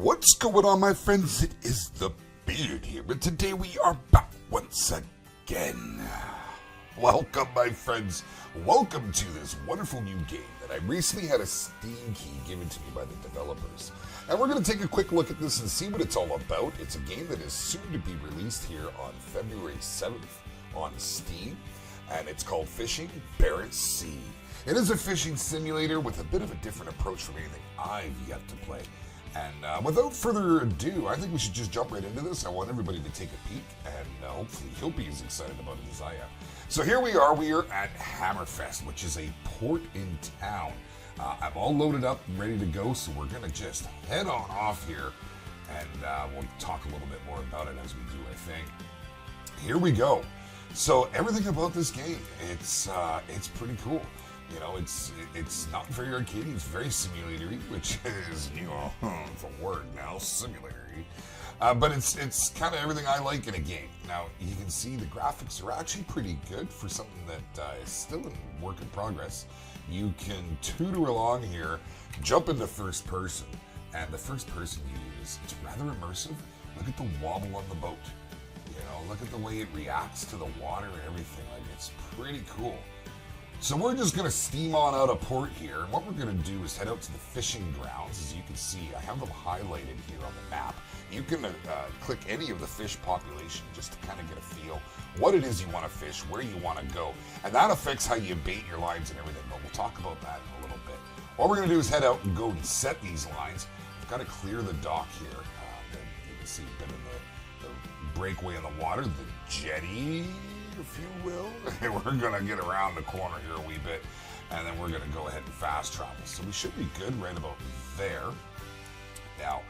What's going on, my friends? It is the Beard here, but today we are back once again. Welcome, my friends. Welcome to this wonderful new game that I recently had a Steam key given to me by the developers. And we're going to take a quick look at this and see what it's all about. It's a game that is soon to be released here on February 7th on Steam, and it's called Fishing BARENTS Sea. It is a fishing simulator with a bit of a different approach from anything I've yet to play. And without further ado, I think we should just jump right into this. I want everybody to take a peek, and hopefully you'll be as excited about it as I am. So here we are at Hammerfest, which is a port in town. I'm all loaded up and ready to go, so we're going to just head on off here, and we'll talk a little bit more about it as we do, I think. Here we go. So everything about this game, it's pretty cool. You know, it's not very arcadey, it's very simulatory, which is, you know, it's a word now, simulatory. But it's kind of everything I like in a game. Now, you can see the graphics are actually pretty good for something that is still in work in progress. You can tutor along here, jump into first person, and the first person you use, it's rather immersive. Look at the wobble on the boat. You know, look at the way it reacts to the water and everything. Like, it's pretty cool. So we're just going to steam on out of port here, and what we're going to do is head out to the fishing grounds. As you can see, I have them highlighted here on the map. You can click any of the fish population just to kind of get a feel what it is you want to fish, where you want to go, and that affects how you bait your lines and everything, but we'll talk about that in a little bit. What we're going to do is head out and go and set these lines. We've got to clear the dock here. You can see a bit of the breakaway in the water, the jetty, if you will. We're going to get around the corner here a wee bit, and then we're going to go ahead and fast travel. So we should be good right about there. Now,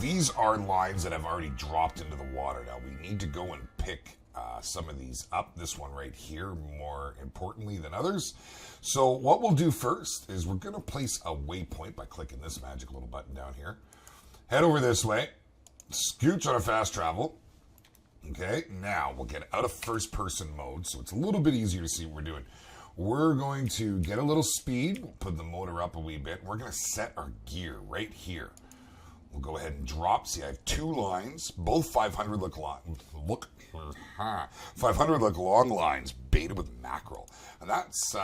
these are lines that have already dropped into the water. Now, we need to go and pick some of these up. This one right here, more importantly than others. So what we'll do first is we're going to place a waypoint by clicking this magic little button down here. Head over this way. Scooch on a fast travel. Okay, now we'll get out of first person mode, so it's a little bit easier to see what we're doing. We're going to get a little speed, we'll put the motor up a wee bit, we're going to set our gear right here. We'll go ahead and drop. See, I have two lines, both 500 look long. 500 look long lines, baited with mackerel. And that's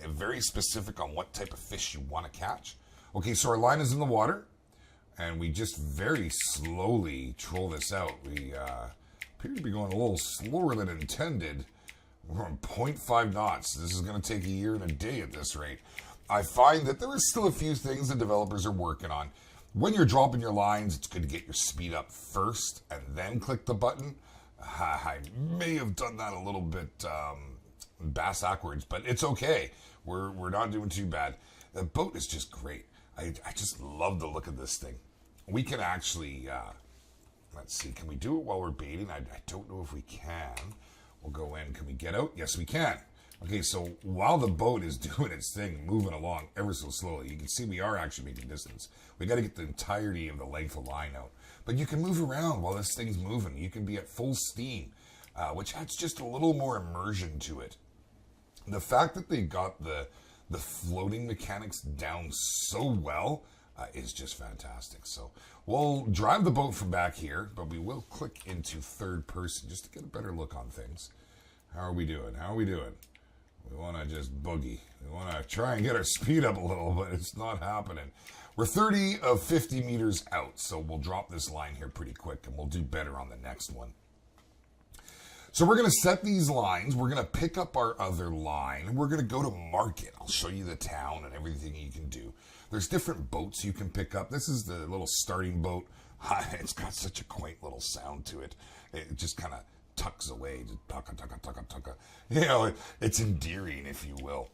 very specific on what type of fish you want to catch. Okay, so our line is in the water, and we just very slowly troll this out. We appear to be going a little slower than intended. We're on 0.5 knots. This is going to take a year and a day at this rate. I find that there is still a few things the developers are working on. When you're dropping your lines, it's good to get your speed up first and then click the button. I may have done that a little bit bass-ackwards, but it's okay. We're not doing too bad. The boat is just great. I just love the look of this thing. We can actually... let's see, can we do it while we're baiting? I don't know if we can. We'll go in. Can we get out? Yes, we can. Okay, so while the boat is doing its thing, moving along ever so slowly, you can see we are actually making distance. We got to get the entirety of the length of line out. But you can move around while this thing's moving. You can be at full steam, which adds just a little more immersion to it. The fact that they got the floating mechanics down so well is just fantastic. So we'll drive the boat from back here, but we will click into third person just to get a better look on things. How are we doing? How are we doing? We want to just boogie. We want to try and get our speed up a little, but it's not happening. We're 30 of 50 meters out, so we'll drop this line here pretty quick, and we'll do better on the next one. So we're going to set these lines. We're going to pick up our other line, and we're going to go to market. I'll show you the town and everything you can do. There's different boats you can pick up. This is the little starting boat. It's got such a quaint little sound to it. It just kind of tucks away. Just tucka, tucka, tucka, tucka. You know, it's endearing, if you will.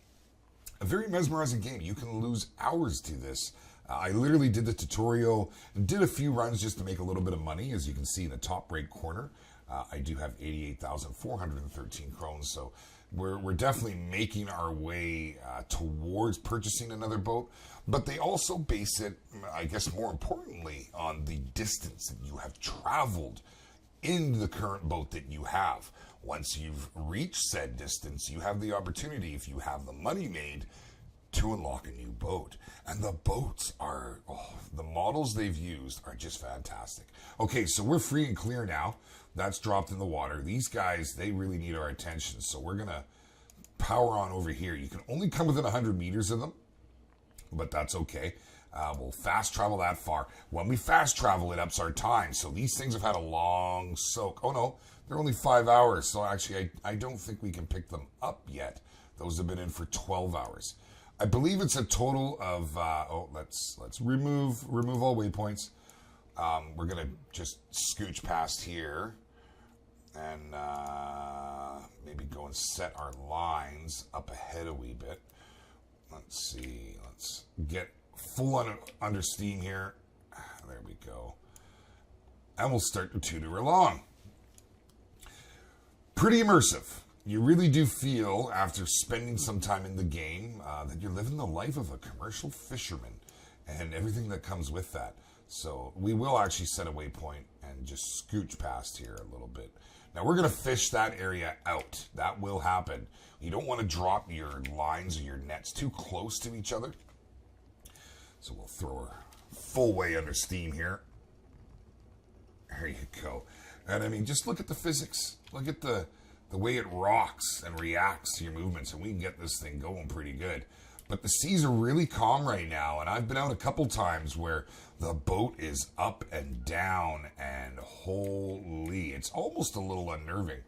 A very mesmerizing game. You can lose hours to this. I literally did the tutorial, did a few runs just to make a little bit of money. As you can see in the top right corner, I do have 88,413 krones, so we're definitely making our way towards purchasing another boat. But they also base it, I guess more importantly, on the distance that you have traveled in the current boat that you have. Once you've reached said distance, you have the opportunity, if you have the money made, to unlock a new boat. And the boats are, the models they've used are just fantastic. Okay, so we're free and clear now. That's dropped in the water. These guys, they really need our attention. So we're going to power on over here. You can only come within 100 meters of them, but that's okay. We'll fast travel that far. When we fast travel, it ups our time. So these things have had a long soak. Oh no, they're only 5 hours. So actually, I don't think we can pick them up yet. Those have been in for 12 hours. I believe it's a total of, let's remove all waypoints. We're going to just scooch past here and maybe go and set our lines up ahead a wee bit. Let's see. Let's get full under steam here. There we go. And we'll start to tutor along. Pretty immersive. You really do feel, after spending some time in the game, that you're living the life of a commercial fisherman and everything that comes with that. So we will actually set a waypoint and just scooch past here a little bit. Now we're going to fish that area out. That will happen. You don't want to drop your lines or your nets too close to each other. So we'll throw her full way under steam here. There you go. And I mean, just look at the physics. Look at the way it rocks and reacts to your movements, and we can get this thing going pretty good. But the seas are really calm right now, and I've been out a couple times where the boat is up and down, and holy, it's almost a little unnerving.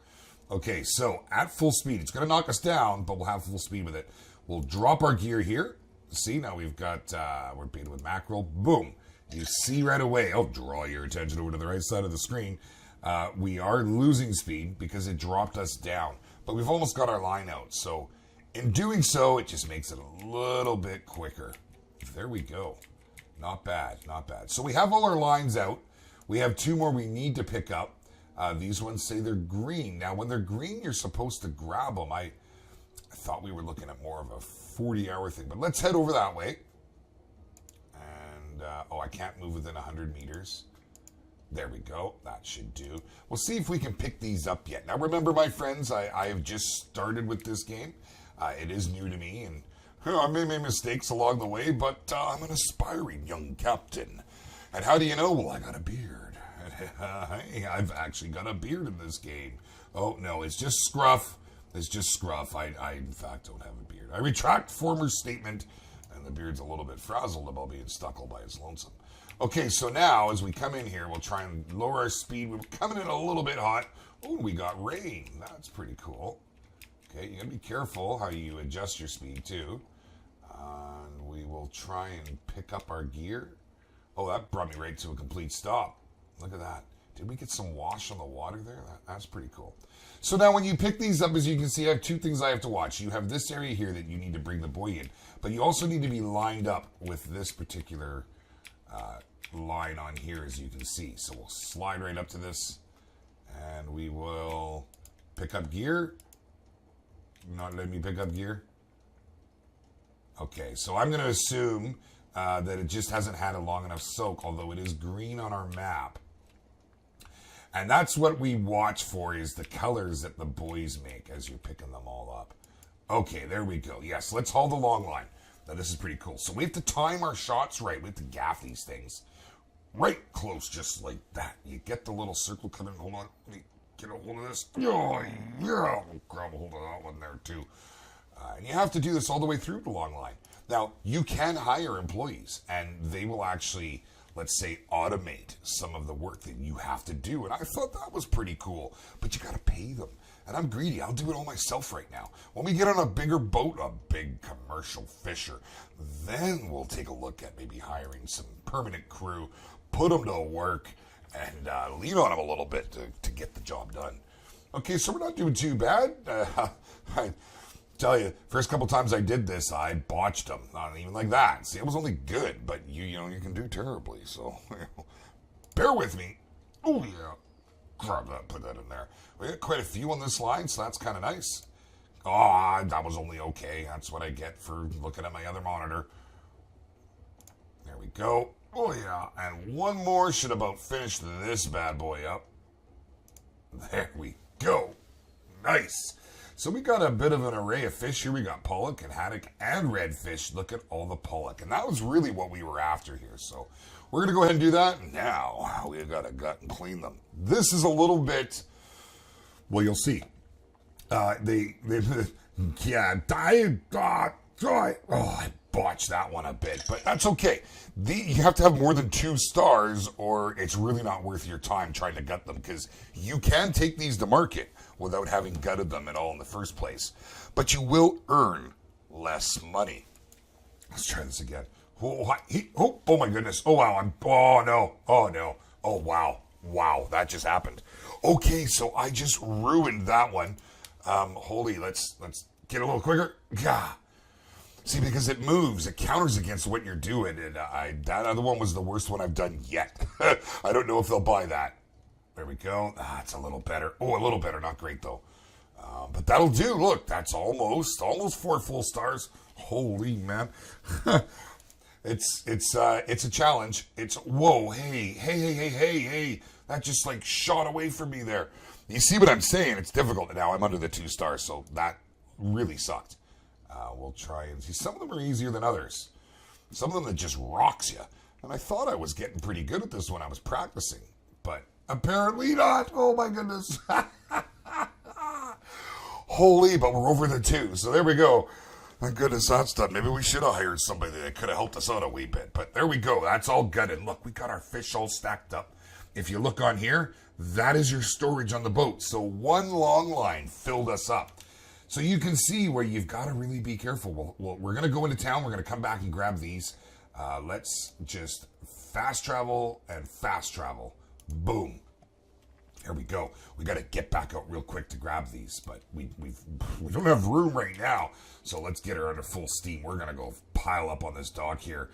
Okay, so at full speed, it's going to knock us down, but we'll have full speed with it. We'll drop our gear here. See, now we've got, we're baited with mackerel. Boom. You see right away, I'll draw your attention over to the right side of the screen. We are losing speed because it dropped us down, but we've almost got our line out. So in doing so, it just makes it a little bit quicker. There we go. Not bad, not bad. So we have all our lines out. We have 2 more we need to pick up. These ones say they're green. Now, when they're green, you're supposed to grab them. I thought we were looking at more of a 40-hour thing, but let's head over that way. And, I can't move within 100 meters. There we go. That should do. We'll see if we can pick these up yet. Now, remember, my friends, I have just started with this game. It is new to me, and I may make mistakes along the way, but I'm an aspiring young captain. And how do you know? Well, I got a beard. Hey, I've actually got a beard in this game. Oh, no, it's just scruff. It's just scruff. I in fact, don't have a beard. I retract former statement, and the beard's a little bit frazzled about being stuck all by its lonesome. Okay, so now as we come in here, we'll try and lower our speed. We're coming in a little bit hot. Oh, we got rain. That's pretty cool. Okay, you gotta be careful how you adjust your speed too. And we will try and pick up our gear. Oh, that brought me right to a complete stop. Look at that. Did we get some wash on the water there? That's pretty cool. So now when you pick these up, as you can see, I have 2 things I have to watch. You have this area here that you need to bring the buoy in, but you also need to be lined up with this particular line on here, as you can see. So we'll slide right up to this, and we will pick up gear. Not letting me pick up gear. Okay, so I'm going to assume that it just hasn't had a long enough soak, although it is green on our map. And that's what we watch for, is the colors that the buoys make as you're picking them all up. Okay, there we go. Yes, let's haul the long line. Now, this is pretty cool. So we have to time our shots right. We have to gaff these things right close, just like that. You get the little circle coming. Hold on. Let me get a hold of this. Oh, yeah. We'll grab a hold of that one there, too. And you have to do this all the way through the long line. Now, you can hire employees, and they will actually, let's say, automate some of the work that you have to do. And I thought that was pretty cool. But you got to pay them. And I'm greedy. I'll do it all myself right now. When we get on a bigger boat, a big commercial fisher, then we'll take a look at maybe hiring some permanent crew, put them to work, and lean on them a little bit to get the job done. Okay, so we're not doing too bad. I tell you, first couple times I did this, I botched them. Not even like that. See, it was only good, but you know, you can do terribly. So bear with me. Oh, yeah. Grab that, put that in there. We got quite a few on this line, so that's kind of nice. Oh, that was only okay. That's what I get for looking at my other monitor. There we go. Oh, yeah. And one more should about finish this bad boy up. There we go. Nice. So we got a bit of an array of fish here. We got pollock and haddock and redfish. Look at all the pollock. And that was really what we were after here. So we're going to go ahead and do that. Now we got to gut and clean them. This is a little bit, well, you'll see. I botched that one a bit, but that's okay. You have to have more than 2 stars or it's really not worth your time trying to gut them, because you can take these to market without having gutted them at all in the first place, but you will earn less money. Let's try this again. Oh my goodness. Oh wow. Oh no. Oh wow. That just happened. Okay, so I just ruined that one. Let's get a little quicker. Gah. See, because it moves, it counters against what you're doing, and that other one was the worst one I've done yet. I don't know if they'll buy that. There we go. It's a little better. Oh, a little better, not great though. But that'll do. Look, that's almost 4 full stars. Holy man. It's a challenge. Whoa, hey. That just like shot away from me there. You see what I'm saying? It's difficult now. I'm under the 2 stars, so that really sucked. We'll try and see. Some of them are easier than others. Some of them that just rocks you. And I thought I was getting pretty good at this when I was practicing, but apparently not. Oh my goodness. Holy, but we're over the 2. So there we go. Thank goodness that's done. Maybe we should have hired somebody that could have helped us out a wee bit. But there we go. That's all gutted. Look, we got our fish all stacked up. If you look on here, that is your storage on the boat. So one long line filled us up. So you can see where you've got to really be careful. Well, we're going to go into town. We're going to come back and grab these. Let's just fast travel and fast travel. Boom. There we go. We got to get back out real quick to grab these, but we don't have room right now. So let's get her under full steam. We're going to go pile up on this dock here.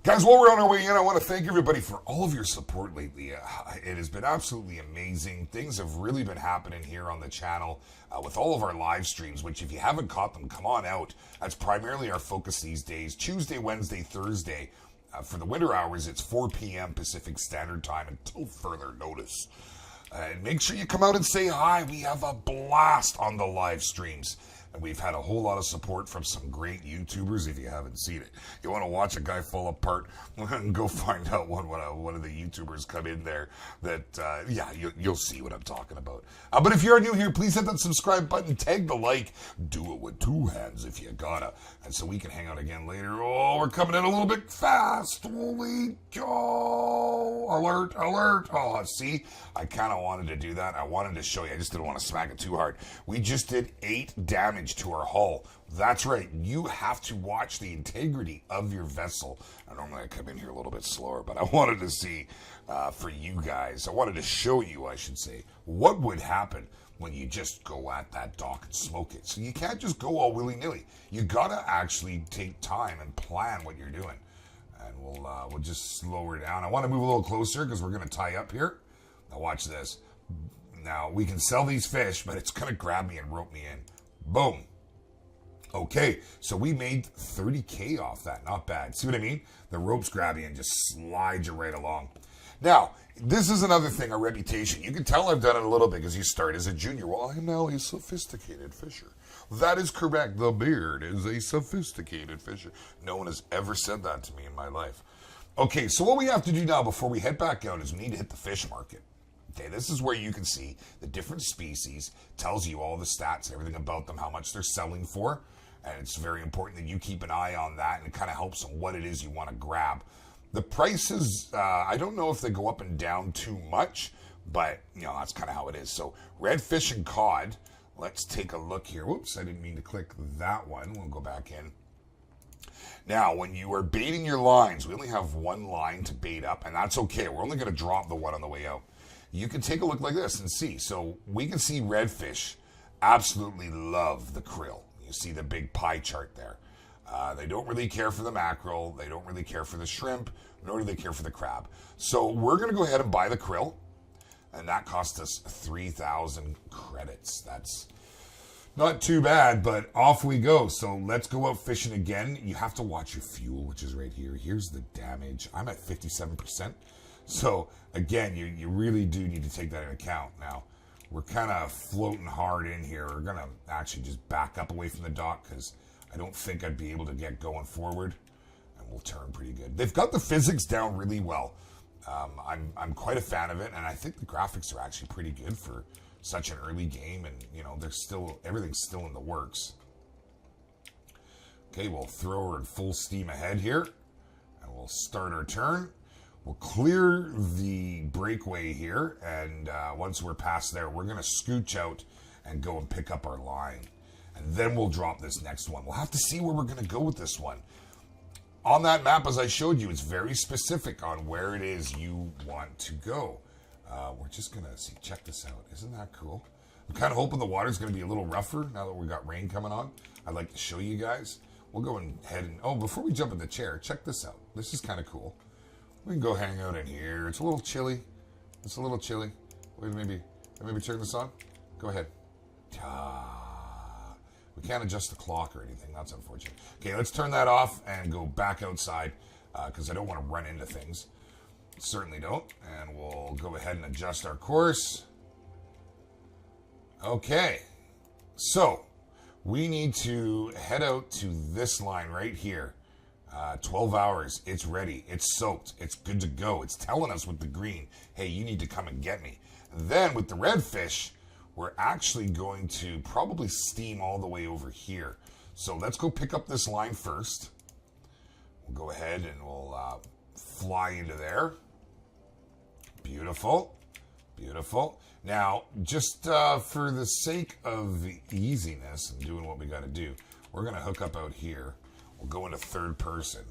Guys, while we're on our way in, I want to thank everybody for all of your support lately. It has been absolutely amazing. Things have really been happening here on the channel with all of our live streams, which if you haven't caught them, come on out. That's primarily our focus these days. Tuesday, Wednesday, Thursday. For the winter hours, it's 4 p.m. Pacific Standard Time until further notice. And make sure you come out and say hi. We have a blast on the live streams. And we've had a whole lot of support from some great YouTubers. If you haven't seen it, you want to watch a guy fall apart, go find out one of the YouTubers come in there. You'll see what I'm talking about. But if you're new here, please hit that subscribe button, tag the like, do it with 2 hands if you gotta, and so we can hang out again later. Oh, we're coming in a little bit fast. Holy cow! Alert! Oh, see, I kind of wanted to do that. I wanted to show you. I just didn't want to smack it too hard. We just did 8 damage to our hull. That's right. You have to watch the integrity of your vessel. I normally come in here a little bit slower, but I wanted to see for you guys. I wanted to show you, I should say, what would happen when you just go at that dock and smoke it. So you can't just go all willy-nilly. You gotta actually take time and plan what you're doing. And we'll just slow her down. I want to move a little closer because we're going to tie up here. Now watch this. Now we can sell these fish, but it's going to grab me and rope me in. Boom. Okay, so we made 30K off that. Not bad. See what I mean? The ropes grab you and just slide you right along. Now, this is another thing, our reputation. You can tell I've done it a little bit because you start as a junior. Well, I am now a sophisticated fisher. That is correct. The beard is a sophisticated fisher. No one has ever said that to me in my life. Okay, so what we have to do now before we head back out is we need to hit the fish market. Okay, this is where you can see the different species, tells you all the stats, everything about them, how much they're selling for. And it's very important that you keep an eye on that, and it kind of helps on what it is you want to grab. The prices, I don't know if they go up and down too much, but, you know, that's kind of how it is. So redfish and cod, let's take a look here. Whoops, I didn't mean to click that one. We'll go back in. Now, when you are baiting your lines, we only have 1 line to bait up, and that's okay. We're only going to drop the one on the way out. You can take a look like this and see. So we can see redfish absolutely love the krill. You see the big pie chart there. They don't really care for the mackerel. They don't really care for the shrimp, nor do they care for the crab. So we're going to go ahead and buy the krill, and that cost us 3,000 credits. That's not too bad, but off we go. So let's go out fishing again. You have to watch your fuel, which is right here. Here's the damage. I'm at 57%. So again, you really do need to take that into account. Now, We're kind of floating hard in here. We're going to actually just back up away from the dock because I don't think I'd be able to get going forward. And we'll turn pretty good. They've got the physics down really well. I'm quite a fan of it, and I think the graphics are actually pretty good for such an early game, and you know, everything's still in the works. Okay, we'll throw her in full steam ahead here, and we'll start our turn. We'll clear the breakaway here, and once we're past there, we're going to scooch out and go and pick up our line. And then we'll drop this next one. We'll have to see where we're going to go with this one. On that map, as I showed you, it's very specific on where it is you want to go. We're just going to see. Check this out. Isn't that cool? I'm kind of hoping the water's going to be a little rougher now that we've got rain coming on. I'd like to show you guys. We'll go ahead and... Oh, before we jump in the chair, check this out. This is kind of cool. We can go hang out in here. It's a little chilly. It's a little chilly. Wait, maybe turn this on. Go ahead. We can't adjust the clock or anything. That's unfortunate. Okay, let's turn that off and go back outside because I don't want to run into things. Certainly don't. And we'll go ahead and adjust our course. Okay. So we need to head out to this line right here. 12 hours, it's ready, it's soaked, it's good to go. It's telling us with the green, hey, you need to come and get me. And then with the redfish, we're actually going to probably steam all the way over here. So let's go pick up this line first. We'll go ahead and we'll fly into there. Beautiful, beautiful. Now, just for the sake of easiness and doing what we got to do, we're going to hook up out here. We'll go into third person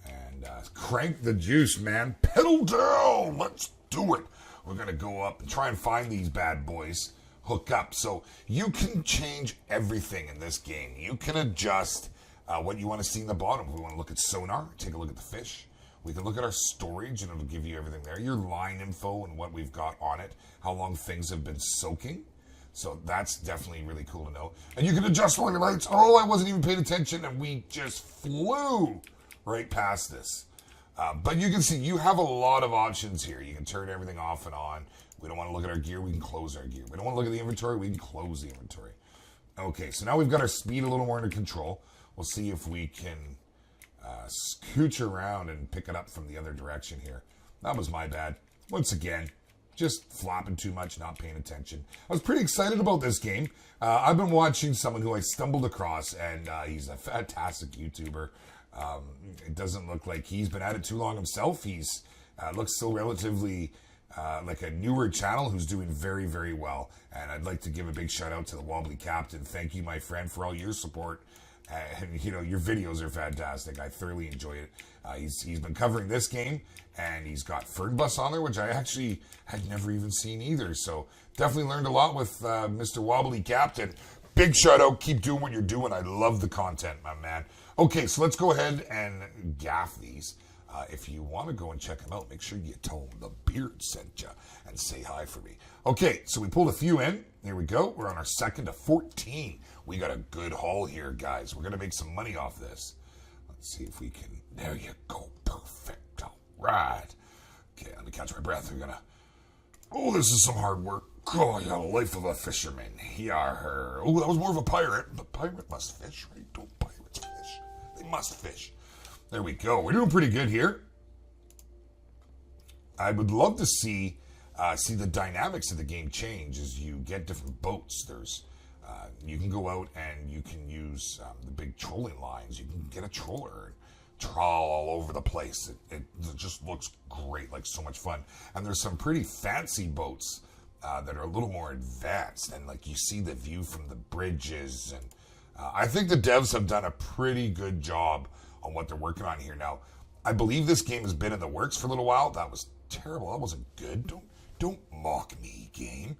and crank the juice, man. Pedal down. Let's do it. We're going to go up and try and find these bad boys, hook up. So you can change everything in this game. You can adjust what you want to see in the bottom. If we want to look at sonar, take a look at the fish. We can look at our storage and it'll give you everything there. Your line info and what we've got on it. How long things have been soaking. So that's definitely really cool to know. And you can adjust all your lights. Oh, I wasn't even paying attention, and we just flew right past this. But you can see you have a lot of options here. You can turn everything off and on. We don't want to look at our gear. We can close our gear. We don't want to look at the inventory. We can close the inventory. Okay, so now we've got our speed a little more under control. We'll see if we can scooch around and pick it up from the other direction here. That was my bad. Once again, just flapping too much, not paying attention. I was pretty excited about this game. I've been watching someone who I stumbled across, and he's a fantastic YouTuber. It doesn't look like he's been at it too long himself. He's looks still relatively like a newer channel who's doing very, very well. And I'd like to give a big shout out to the Wobbly Captain. Thank you, my friend, for all your support. And, you know, your videos are fantastic. I thoroughly enjoy it. He's been covering this game, and he's got Fernbus on there, which I actually had never even seen either. So definitely learned a lot with Mr. Wobbly Captain. Big shout out. Keep doing what you're doing. I love the content, my man. Okay, so let's go ahead and gaff these. If you want to go and check them out, make sure you tell them the beard sent you and say hi for me. Okay, so we pulled a few in. Here we go. We're on our second to 14. We got a good haul here, guys. We're going to make some money off this. Let's see if we can. There you go. Perfect. All right. Okay, let me catch my breath. We're going to. Oh, this is some hard work. Oh, yeah, the life of a fisherman. Yar. Oh, that was more of a pirate. The pirate must fish, right? Don't pirates fish? They must fish. There we go. We're doing pretty good here. I would love to see the dynamics of the game change as you get different boats. There's you can go out and you can use the big trolling lines. You can get a troller and trawl all over the place. It just looks great, like so much fun. And there's some pretty fancy boats that are a little more advanced, and like you see the view from the bridges. And I think the devs have done a pretty good job on what they're working on here. Now, I believe this game has been in the works for a little while. That was terrible. That wasn't good. Don't mock me, game.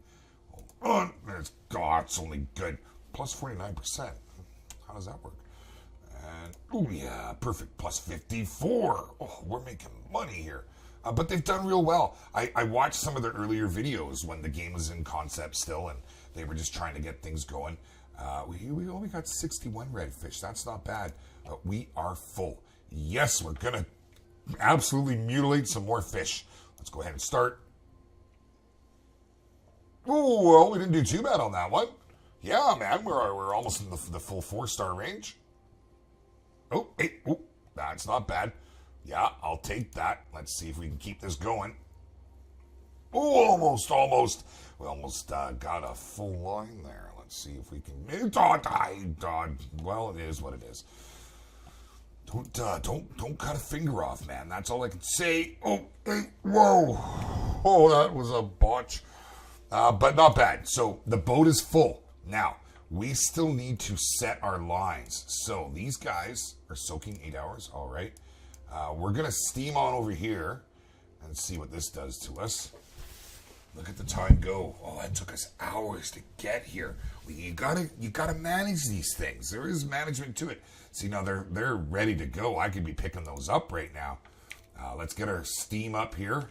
Oh, it's only good. Plus 49%. How does that work? And, oh yeah, perfect. Plus 54. Oh, we're making money here. But they've done real well. I watched some of their earlier videos when the game was in concept still, and they were just trying to get things going. We only got 61 redfish. That's not bad. But we are full. Yes, we're going to absolutely mutilate some more fish. Let's go ahead and start. Oh, well, we didn't do too bad on that one. Yeah, man, we're almost in the full 4-star range. Oh, hey, oh, that's not bad. Yeah, I'll take that. Let's see if we can keep this going. Oh, almost. We almost got a full line there. Let's see if we can. Well, it is what it is. Don't cut a finger off, man. That's all I can say. Oh, hey, whoa. Oh, that was a botch. But not bad. So the boat is full. Now, we still need to set our lines. So these guys are soaking 8 hours. All right. We're going to steam on over here and see what this does to us. Look at the time go. Oh, it took us hours to get here. You gotta manage these things. There is management to it. See, now they're ready to go. I could be picking those up right now. Let's get our steam up here.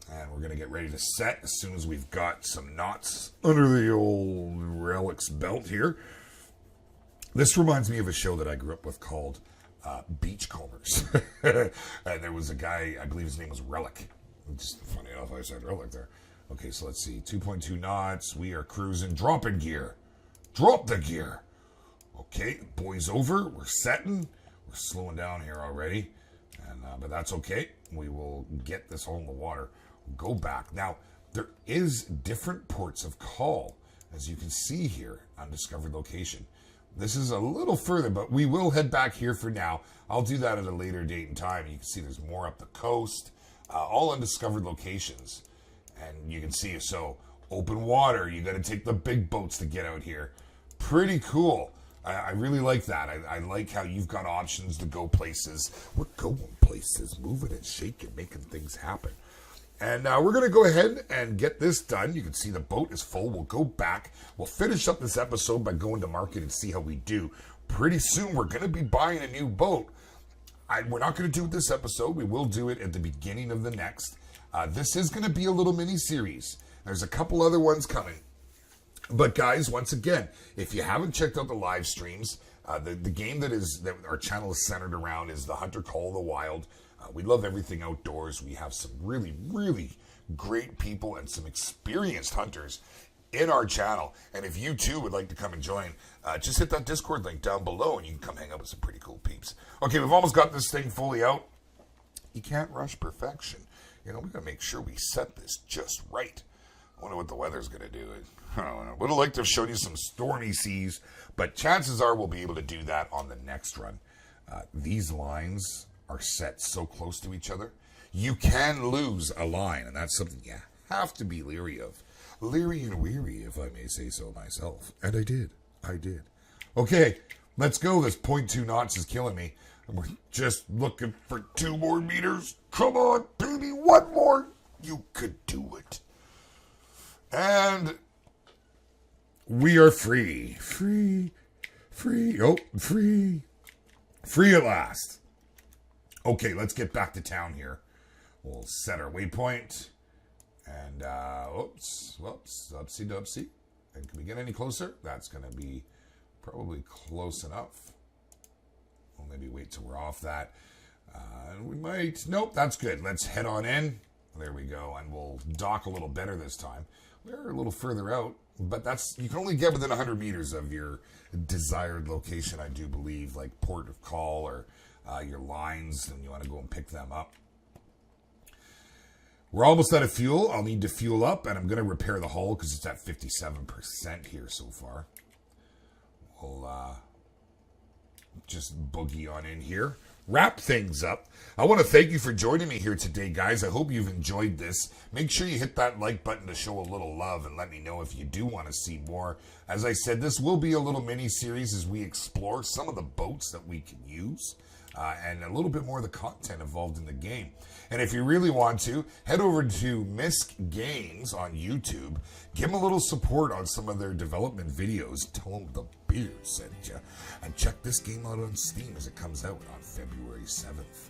And we're gonna get ready to set as soon as we've got some knots under the old Relics belt here. This reminds me of a show that I grew up with called Beachcombers. And there was a guy, I believe his name was Relic. Just funny enough, I said Relic there. Okay, so let's see. 2.2 knots. We are cruising. Dropping gear. Drop the gear. Okay, boys over. We're setting. We're slowing down here already. But that's okay. We will get this all in the water. Go back. Now, there is different ports of call, as you can see here. Undiscovered location. This is a little further, but we will head back here for now. I'll do that at a later date and time. You can see there's more up the coast. All undiscovered locations. And you can see, so open water. You got to take the big boats to get out here. Pretty cool. I really like that. I like how you've got options to go places. We're going places, moving and shaking, making things happen. And we're going to go ahead and get this done. You can see the boat is full. We'll go back. We'll finish up this episode by going to market and see how we do. Pretty soon, we're going to be buying a new boat. We're not going to do it this episode. We will do it at the beginning of the next. This is going to be a little mini-series. There's a couple other ones coming. But guys, once again, if you haven't checked out the live streams, the game that our channel is centered around is the Hunter Call of the Wild. We love everything outdoors. We have some really, really great people and some experienced hunters in our channel. And if you too would like to come and join, just hit that Discord link down below and you can come hang out with some pretty cool peeps. Okay, we've almost got this thing fully out. You can't rush perfection. You know, we gotta make sure we set this just right. I wonder what the weather's gonna do. I don't know. Would have liked to have shown you some stormy seas, but chances are we'll be able to do that on the next run. These lines are set so close to each other, you can lose a line, and that's something you have to be leery of. Leery and weary, if I may say so myself. And I did. Okay, let's go. This 0.2 knots is killing me. And we're just looking for 2 more meters. Come on, baby, 1 more. You could do it. And we are free. Free. Oh, free. Free at last. Okay, let's get back to town here. We'll set our waypoint. And, upsie-dupsie. And can we get any closer? That's going to be probably close enough. We'll maybe wait till we're off that. We might... Nope, that's good. Let's head on in. There we go. And we'll dock a little better this time. We're a little further out. But that's... You can only get within 100 meters of your desired location, I do believe. Like port of call or your lines. And you want to go and pick them up. We're almost out of fuel. I'll need to fuel up, and I'm going to repair the hull because it's at 57% here so far. We'll just boogie on in here. Wrap things up. I want to thank you for joining me here today, guys. I hope you've enjoyed this. Make sure you hit that like button to show a little love and let me know if you do want to see more. As I said, this will be a little mini-series as we explore some of the boats that we can use. And a little bit more of the content involved in the game. And if you really want to, head over to Misk Games on YouTube. Give them a little support on some of their development videos. Tell them the beard sent you. And check this game out on Steam as it comes out on February 7th.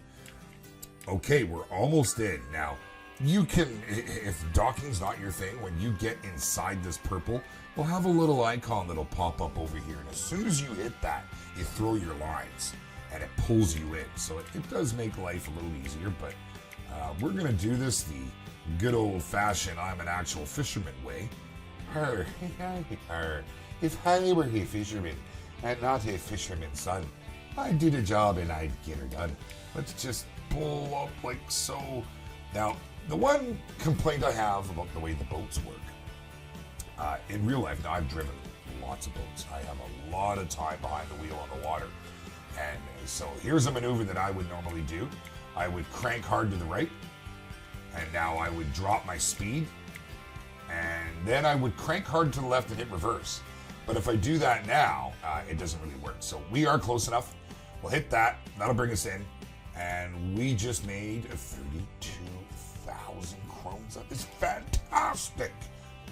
Okay, we're almost in. Now, you can, if docking's not your thing, when you get inside this purple, we'll have a little icon that'll pop up over here. And as soon as you hit that, you throw your lines. And it pulls you in. So it does make life a little easier, but We're going to do this the good old-fashioned I'm an actual fisherman way. If I were a fisherman and not a fisherman's son, I'd do the job and I'd get her done. Let's just pull up like so. Now, the one complaint I have about the way the boats work, in real life, now I've driven lots of boats. I have a lot of time behind the wheel on the water. And so here's a maneuver that I would normally do. I would crank hard to the right, and now I would drop my speed, and then I would crank hard to the left and hit reverse. But if I do that now, it doesn't really work. So we are close enough. We'll hit that. That'll bring us in. And we just made 32,000 krones. That is fantastic.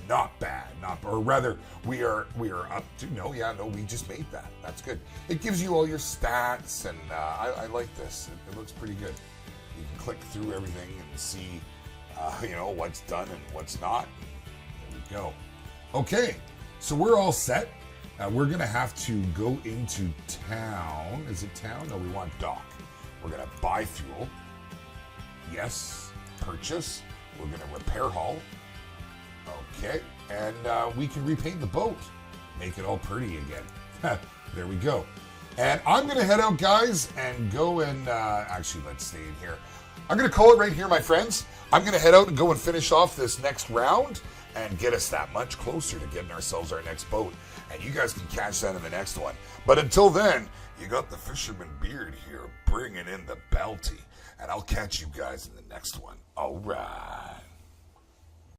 Not bad. Or rather, we are up to, we just made that. That's good. It gives you all your stats, and I like this. It looks pretty good. You can click through everything and see, what's done and what's not. There we go. Okay, so we're all set. We're going to have to go into town. Is it town? No, we want dock. We're going to buy fuel. Yes. Purchase. We're going to repair hull. Okay. And we can repaint the boat. Make it all pretty again. There we go. And I'm going to head out, guys, and go and... actually, let's stay in here. I'm going to call it right here, my friends. I'm going to head out and go and finish off this next round and get us that much closer to getting ourselves our next boat. And you guys can catch that in the next one. But until then, you got the Fisherman Beard here bringing in the bounty. And I'll catch you guys in the next one. All right.